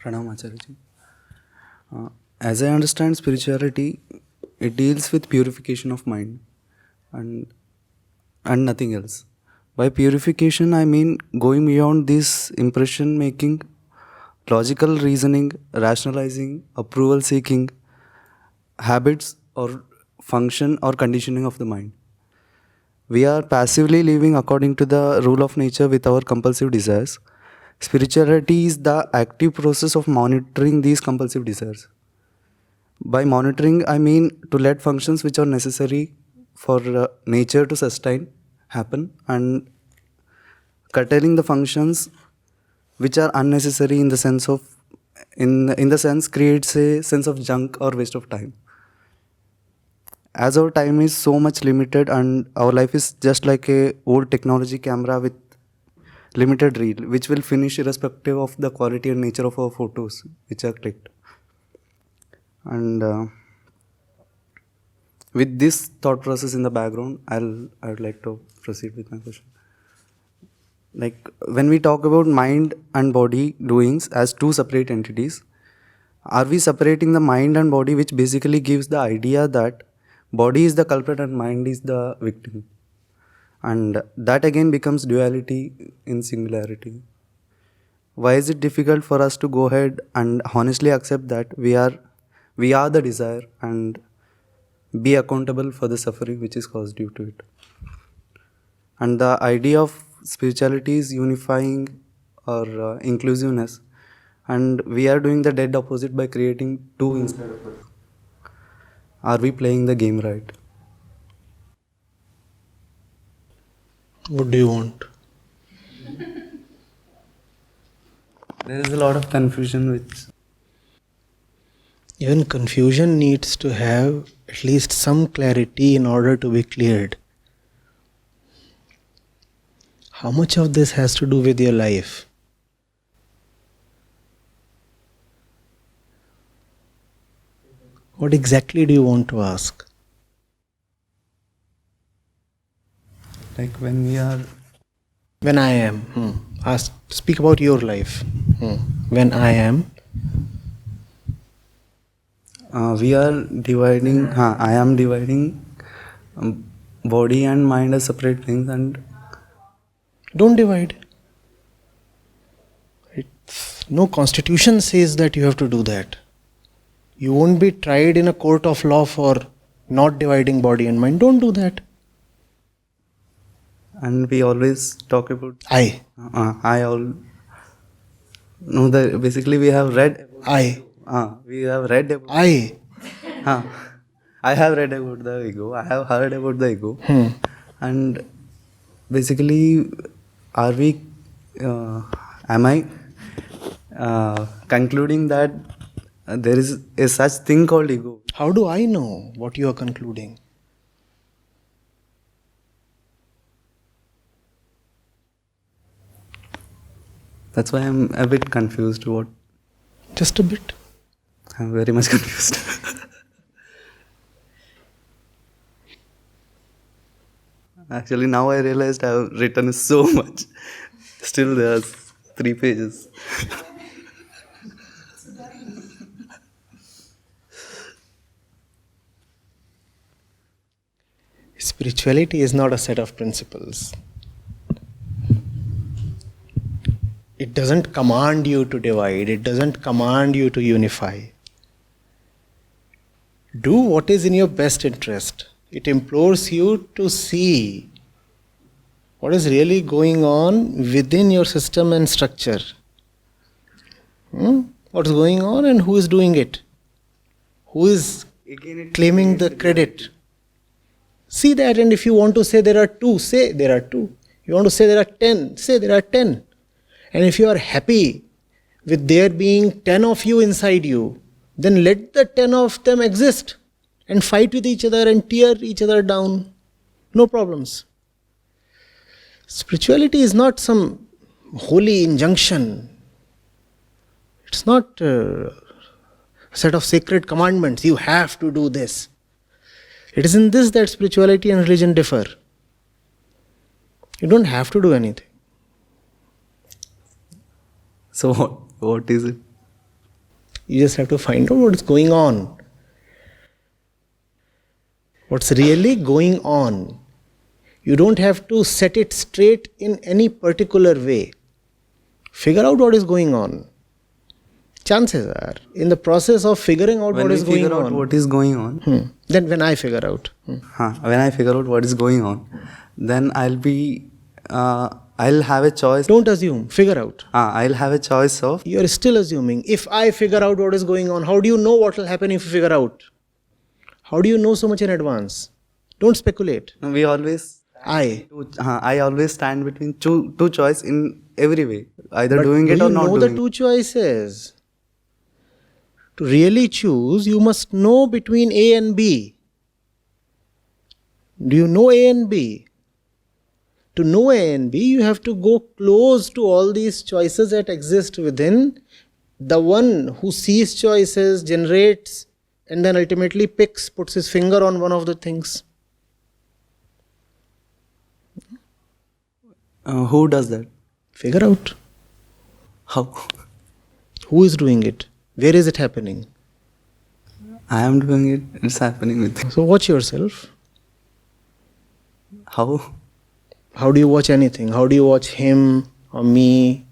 Pranam Acharya. As I understand spirituality, it deals with purification of mind and nothing else. By purification, I mean going beyond this impression making, logical reasoning, rationalizing, approval seeking, habits or function or conditioning of the mind. We are passively living according to the rule of nature with our compulsive desires. Spirituality is the active process of monitoring these compulsive desires. By monitoring, I mean to let functions which are necessary for nature to sustain happen, and curtailing the functions which are unnecessary in the sense of in the sense creates a sense of junk or waste of time. As our time is so much limited and our life is just like a old technology camera with limited reel which will finish irrespective of the quality and nature of our photos which are clicked. And with this thought process in the background, I would like to proceed with my question. Like when we talk about mind and body doings as two separate entities, are we separating the mind and body, which basically gives the idea that body is the culprit and mind is the victim, and that again becomes duality in singularity? Why is it difficult for us to go ahead and honestly accept that we are the desire and be accountable for the suffering which is caused due to it? And the idea of spirituality is unifying or inclusiveness, and we are doing the dead opposite by creating two instead of us. Are we playing the game right? What do you want? There is a lot of confusion which... Even confusion needs to have at least some clarity in order to be cleared. How much of this has to do with your life? What exactly do you want to ask? Like when we are... When I am. Speak about your life. When I am. We are dividing... I am dividing body and mind as separate things, and... Don't divide. No constitution says that you have to do that. You won't be tried in a court of law for not dividing body and mind. Don't do that. And we always talk about... I. No, basically we have read... I. We have read about... I. I have read about the ego. I have heard about the ego. And basically, are we... am I concluding that there is a such thing called ego? How do I know what you are concluding? That's why I'm a bit confused. What? Just a bit. I'm very much confused. Actually, now I realized I have written so much. Still, there's 3 pages. Spirituality is not a set of principles. It doesn't command you to divide. It doesn't command you to unify. Do what is in your best interest. It implores you to see what is really going on within your system and structure. What is going on and who is doing it? Who is claiming the credit? See that, and if you want to say there are 2, say there are 2. You want to say there are 10, say there are 10. And if you are happy with there being 10 of you inside you, then let the 10 of them exist and fight with each other and tear each other down. No problems. Spirituality is not some holy injunction. It's not a set of sacred commandments. You have to do this. It is in this that spirituality and religion differ. You don't have to do anything. So what is it? You just have to find out what's going on. What's really going on. You don't have to set it straight in any particular way. Figure out what is going on. Chances are, in the process of figuring out what is going on. What is going on. Then when I figure out. When I figure out what is going on, then I'll have a choice. Don't assume, figure out. I'll have a choice of. You are still assuming. If I figure out what is going on, how do you know what will happen if you figure out? How do you know so much in advance? Don't speculate. We always. I always stand between two choice in every way. Either doing it or not doing it. Do you know the two choices? To really choose, you must know between A and B. Do you know A and B? To know A and B, you have to go close to all these choices that exist within. The one who sees choices, generates, and then ultimately puts his finger on one of the things. Who does that? Figure out. How? Who is doing it? Where is it happening? I am doing it. It's happening with you. So watch yourself. How? How do you watch anything? How do you watch him or me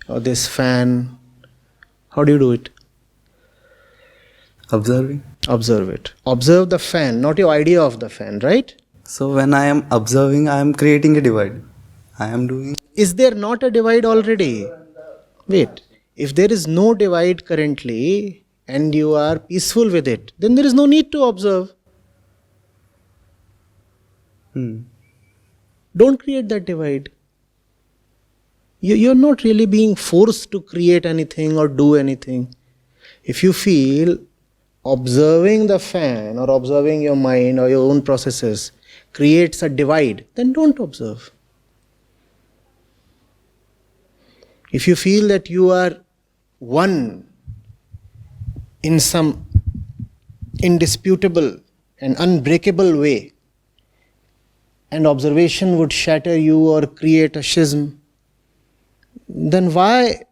or this fan? How do you do it? Observing. Observe it. Observe the fan, not your idea of the fan, right? So when I am observing, I am creating a divide. I am doing. Is there not a divide already? Wait. If there is no divide currently and you are peaceful with it, then there is no need to observe. Don't create that divide. You're not really being forced to create anything or do anything. If you feel observing the fan or observing your mind or your own processes creates a divide, then don't observe. If you feel that you are one in some indisputable and unbreakable way, and observation would shatter you or create a schism, then why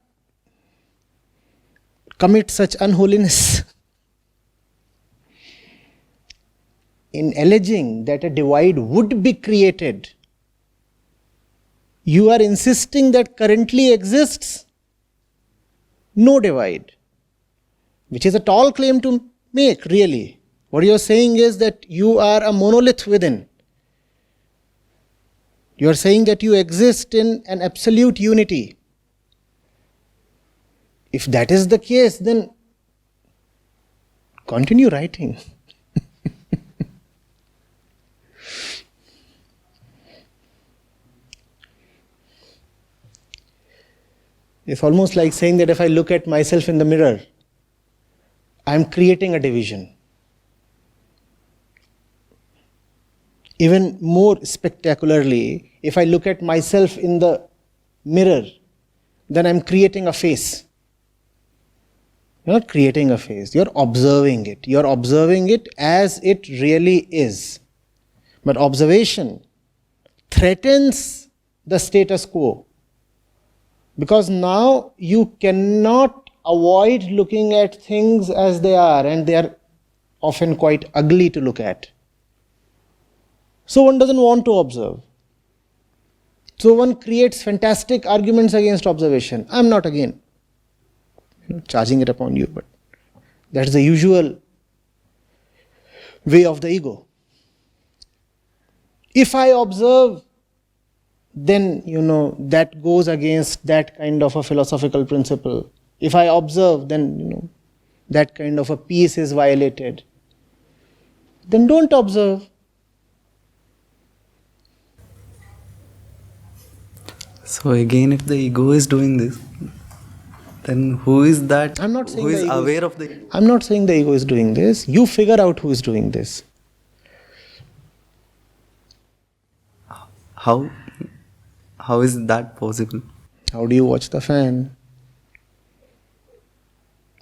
commit such unholiness? In alleging that a divide would be created, you are insisting that currently exists no divide, which is a tall claim to make, really. What you are saying is that you are a monolith within. You are saying that you exist in an absolute unity. If that is the case, then continue writing. It's almost like saying that if I look at myself in the mirror, I'm creating a division. Even more spectacularly, if I look at myself in the mirror, then I'm creating a face. You're not creating a face, you're observing it. You're observing it as it really is. But observation threatens the status quo. Because now you cannot avoid looking at things as they are, and they are often quite ugly to look at. So one doesn't want to observe. So one creates fantastic arguments against observation. I'm not again charging it upon you, but that's the usual way of the ego. If I observe, then that goes against that kind of a philosophical principle. If I observe, then that kind of a peace is violated. Then don't observe. So again, if the ego is doing this, then who is that? I'm not saying who is aware of the. I'm not saying the ego is doing this. You figure out who is doing this. How is that possible? How do you watch the fan?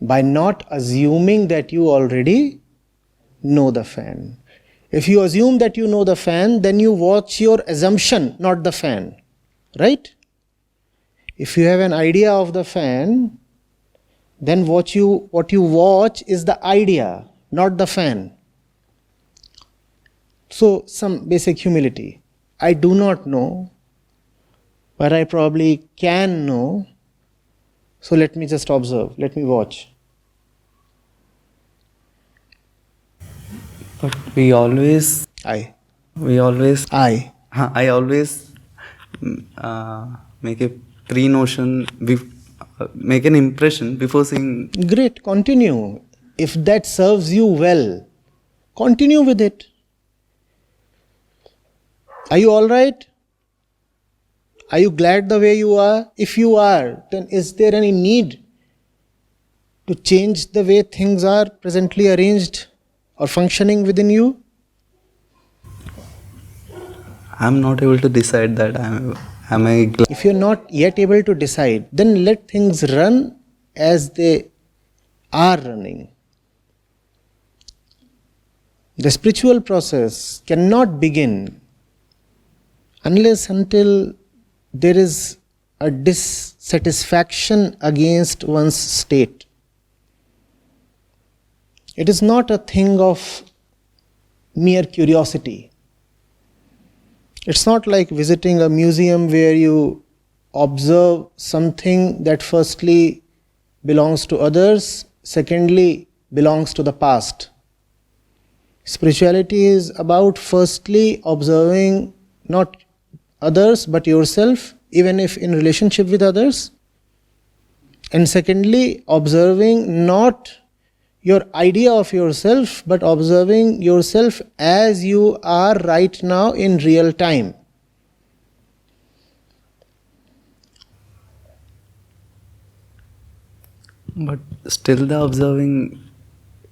By not assuming that you already know the fan. If you assume that you know the fan, then you watch your assumption, not the fan. Right? If you have an idea of the fan, then what you watch is the idea, not the fan. So some basic humility. I do not know, but I probably can know. So let me just observe, let me watch. But we always, I I always make a pre-notion, make an impression before seeing. Great, continue. If that serves you well, continue with it. Are you all right? Are you glad the way you are? If you are, then is there any need to change the way things are presently arranged or functioning within you? I'm not able to decide that. Am I glad? If you're not yet able to decide, then let things run as they are running. The spiritual process cannot begin unless until there is a dissatisfaction against one's state. It is not a thing of mere curiosity. It's not like visiting a museum where you observe something that firstly belongs to others, secondly belongs to the past. Spirituality is about firstly observing not others but yourself, even if in relationship with others, and secondly observing not your idea of yourself but observing yourself as you are right now in real time. But still the observing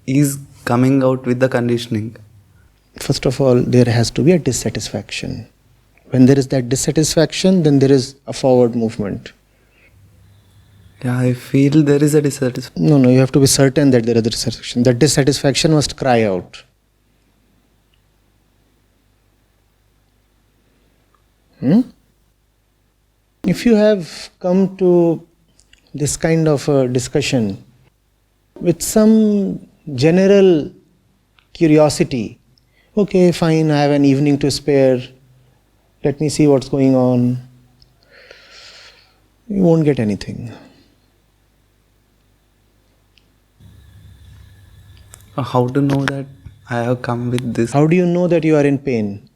is coming out with the conditioning. First of all, there has to be a dissatisfaction. When there is that dissatisfaction, then there is a forward movement. Yeah, I feel there is a dissatisfaction. No, you have to be certain that there is a dissatisfaction. That dissatisfaction must cry out. If you have come to this kind of a discussion with some general curiosity, okay, fine, I have an evening to spare, let me see what's going on, you won't get anything. How to know that I have come with this? How do you know that you are in pain?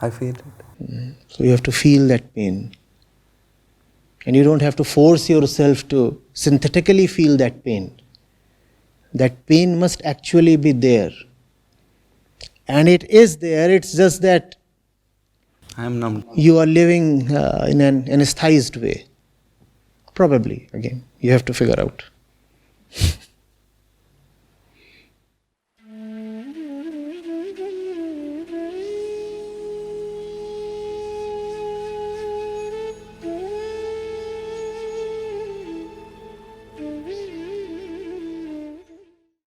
I feel it. So you have to feel that pain. And you don't have to force yourself to synthetically feel that pain. That pain must actually be there. And it is there, it's just that I am numb. you are living in an anesthetized way. Probably, again, you have to figure out.